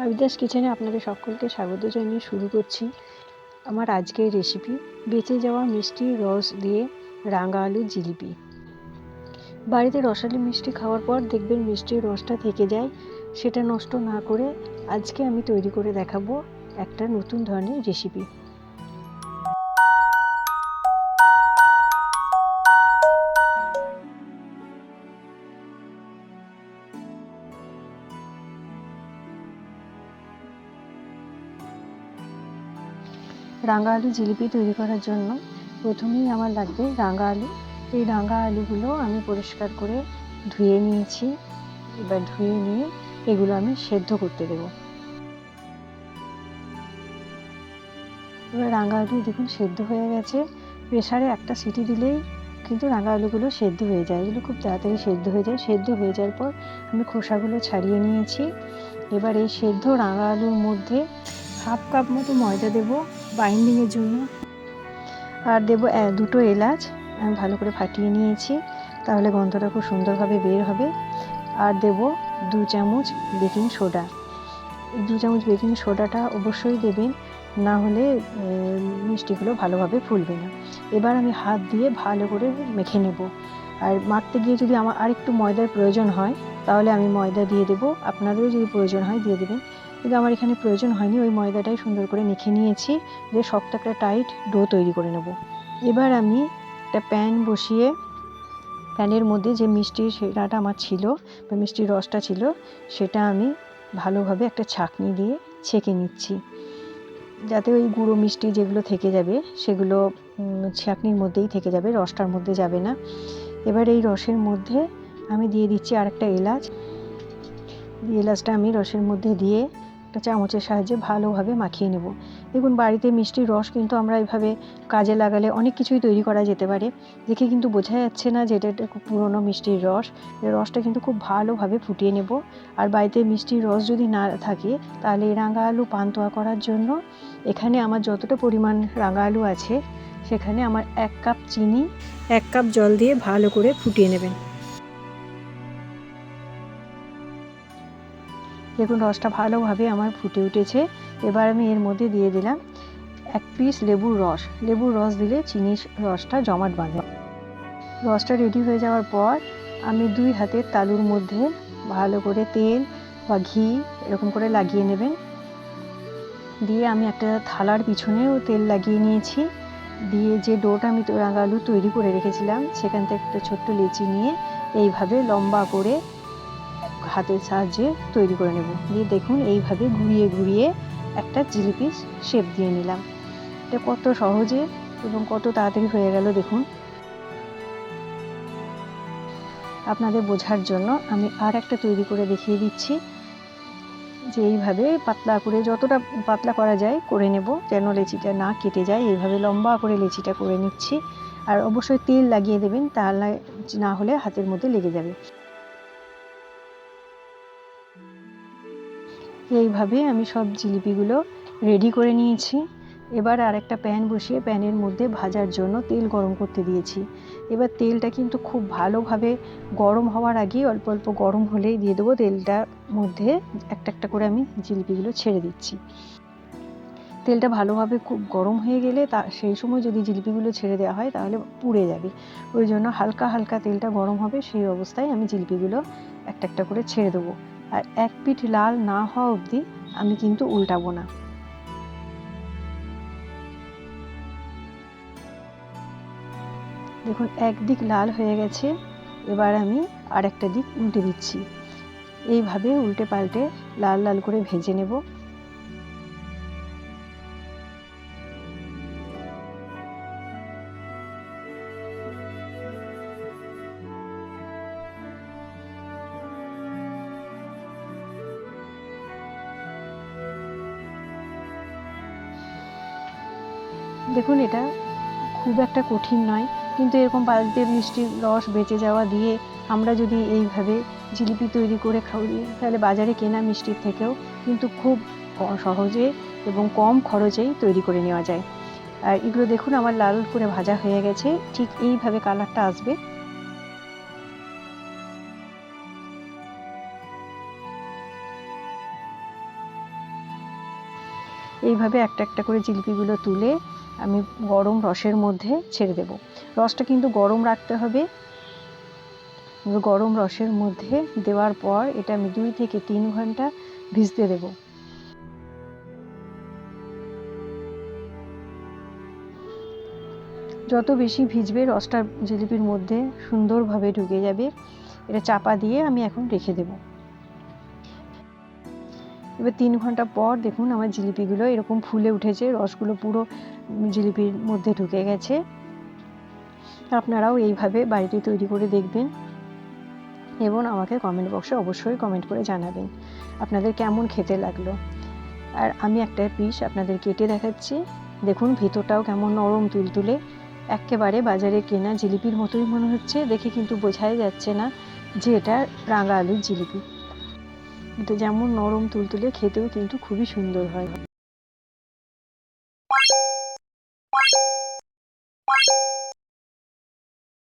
আবিদাস কিচেনে আপনাদের সকলকে স্বাগত জানিয়ে শুরু করছি আমার আজকের রেসিপি বেঁচে যাওয়া মিষ্টি রস দিয়ে রাঙা আলুর জিলিপি। বাড়িতে রসালো মিষ্টি খাওয়ার পর দেখবেন মিষ্টির রসটা থেকে যায়, সেটা নষ্ট না করে আজকে আমি তৈরি করে দেখাবো একটা নতুন ধরনের রেসিপি। রাঙা আলু জিলিপি তৈরি করার জন্য প্রথমেই আমার লাগবে রাঙা আলু। এই রাঙা আলুগুলো আমি পরিষ্কার করে ধুয়ে নিয়েছি। এবার ধুয়ে নিয়ে এগুলো আমি সেদ্ধ করতে দেবো। এবার রাঙা আলু দেখুন সেদ্ধ হয়ে গেছে। প্রেসারে একটা সিটি দিলেই কিন্তু রাঙা আলুগুলো সেদ্ধ হয়ে যায়, এগুলো খুব তাড়াতাড়ি সেদ্ধ হয়ে যায়। সেদ্ধ হয়ে যাওয়ার পর আমি খোসাগুলো ছাড়িয়ে নিয়েছি। এবার এই সেদ্ধ রাঙা আলুর মধ্যে 1/2 কাপ মতো ময়দা দেবো বাইন্ডিংয়ের জন্য, আর দেবো 2টো এলাচ আমি ভালো করে ফাটিয়ে নিয়েছি, তাহলে গন্ধটা খুব সুন্দরভাবে বের হবে। আর দেবো 2 চামচ বেকিং সোডা। 2 চামচ বেকিং সোডাটা অবশ্যই দেবেন, না হলে মিষ্টিগুলো ভালোভাবে ফুলবে না। এবার আমি হাত দিয়ে ভালো করে মেখে নেব। আর মাখতে গিয়ে যদি আমার আরেকটু ময়দার প্রয়োজন হয় তাহলে আমি ময়দা দিয়ে দেবো, আপনাদেরও যদি প্রয়োজন হয় দিয়ে দেবেন, কিন্তু আমার এখানে প্রয়োজন হয়নি। ওই ময়দাটাই সুন্দর করে মেখে নিয়েছি, যে শক্ত একটা টাইট ডো তৈরি করে নেব। এবার আমি একটা প্যান বসিয়ে প্যানের মধ্যে যে মিষ্টির সেরাটা আমার ছিল বা মিষ্টির রসটা ছিল সেটা আমি ভালোভাবে একটা ছাঁকনি দিয়ে ছেঁকে নিচ্ছি, যাতে ওই গুঁড়ো মিষ্টি যেগুলো থেকে যাবে সেগুলো ছাঁকনির মধ্যেই থেকে যাবে, রসটার মধ্যে যাবে না। এবার এই রসের মধ্যে আমি দিয়ে দিচ্ছি আরেকটা এলাচ। এলাচটা আমি রসের মধ্যে দিয়ে একটা চামচের সাহায্যে ভালোভাবে মাখিয়ে নেব। দেখুন বাড়িতে মিষ্টির রস কিন্তু আমরা এভাবে কাজে লাগালে অনেক কিছুই তৈরি করা যেতে পারে। দেখে কিন্তু বোঝা যাচ্ছে না যে এটা একটা খুব পুরনো মিষ্টির রস। এই রসটা কিন্তু খুব ভালোভাবে ফুটিয়ে নেব। আর বাড়িতে মিষ্টির রস যদি না থাকে তাহলে এই রাঙা আলু পান্তুয়া করার জন্য এখানে আমার যতটা পরিমাণ রাঙা আলু আছে সেখানে আমার 1 কাপ চিনি 1 কাপ জল দিয়ে ভালো করে ফুটিয়ে নেবেন। দেখুন রসটা ভালোভাবে আমার ফুটে উঠেছে। এবার আমি এর মধ্যে দিয়ে দিলাম 1 পিস লেবুর রস। লেবুর রস দিলে চিনির রসটা জমাট বাঁধে। রসটা রেডি হয়ে যাওয়ার পর আমি 2 হাতের তালুর মধ্যে ভালো করে তেল বা ঘি এরকম করে লাগিয়ে নেবেন। দিয়ে আমি একটা থালার পিছনেও তেল লাগিয়ে নিয়েছি। দিয়ে যে ডোটা আমি রাঙা আলু তৈরি করে রেখেছিলাম সেখান থেকে একটা ছোট্ট লেচি নিয়ে এইভাবে লম্বা করে হাতের সাহায্যে তৈরি করে নেব। দিয়ে দেখুন এইভাবে ঘুরিয়ে ঘুরিয়ে একটা জিলিপির শেপ দিয়ে নিলাম। এটা কত সহজে এবং কত তাড়াতাড়ি হয়ে গেল দেখুন। আপনাদের বোঝার জন্য আমি আর একটা তৈরি করে দেখিয়ে দিচ্ছি, যে এইভাবে পাতলা করে যতটা পাতলা করা যায় করে নেব, যেন লেচিটা না কেটে যায়। এইভাবে লম্বা করে লেচিটা করে নিচ্ছি। আর অবশ্যই তেল লাগিয়ে দেবেন, তাহলে না হলে হাতের মধ্যে লেগে যাবে। এইভাবে আমি সব জিলিপিগুলো রেডি করে নিয়েছি। এবার আরেকটা প্যান বসিয়ে প্যানের মধ্যে ভাজার জন্য তেল গরম করতে দিয়েছি। এবার তেলটা কিন্তু খুব ভালোভাবে গরম হওয়ার আগে অল্প অল্প গরম হলেই দিয়ে দেবো তেলটার মধ্যে একটা একটা করে আমি জিলিপিগুলো ছেড়ে দিচ্ছি। তেলটা ভালোভাবে খুব গরম হয়ে গেলে সেই সময় যদি জিলিপিগুলো ছেড়ে দেওয়া হয় তাহলে পুড়ে যাবে। ওই জন্য হালকা হালকা তেলটা গরম হবে সেই অবস্থায় আমি জিলিপিগুলো একটা একটা করে ছেড়ে দেবো। আর এক পিঠ লাল না হওয়া অবধি আমি কিন্তু উল্টাবো না। দেখুন একদিক লাল হয়ে গেছে, এবার আমি আর একটা দিক উল্টে দিচ্ছি। এইভাবে উল্টে পাল্টে লাল লাল করে ভেজে নেব। দেখুন এটা খুব একটা কঠিন নয়, কিন্তু এরকম বাড়িতে মিষ্টির রস বেঁচে যাওয়া দিয়ে আমরা যদি এইভাবে জিলিপি তৈরি করে খাই তাহলে বাজারে কেনা মিষ্টির থেকেও কিন্তু খুব সহজে এবং কম খরচেই তৈরি করে নেওয়া যায়। আর এগুলো দেখুন আমার লাল করে ভাজা হয়ে গেছে, ঠিক এইভাবে কালারটা আসবে। এইভাবে একটা একটা করে জিলিপিগুলো তুলে আমি গরম রসের মধ্যে ছেড়ে দেব। রসটা কিন্তু গরম রাখতে হবে। গরম রসের মধ্যে দেওয়ার পর এটা আমি 2 থেকে 3 ঘন্টা ভিজতে দেব। যত বেশি ভিজবে রসটা জিলিপির মধ্যে সুন্দরভাবে ঢুকে যাবে। এটা চাপা দিয়ে আমি এখন রেখে দেব। এবার 3 ঘন্টা পর দেখুন আমার জিলিপিগুলো এরকম ফুলে উঠেছে, রসগুলো পুরো জিলিপির মধ্যে ঢুকে গেছে। আপনারাও এইভাবে বাড়িতে তৈরি করে দেখবেন এবং আমাকে কমেন্ট বক্সে অবশ্যই কমেন্ট করে জানাবেন আপনাদের কেমন খেতে লাগলো। আর আমি একটা পিস আপনাদের কেটে দেখাচ্ছি। দেখুন ভিতরটাও কেমন নরম তুলতুলে, একেবারে বাজারে কেনা জিলিপির মতোই মনে হচ্ছে। দেখে কিন্তু বোঝাই যাচ্ছে না যে এটা রাঙা আলুর জিলিপি। এটা যেমন নরম তুলতুলে, খেতেও কিন্তু খুবই সুন্দর হয়।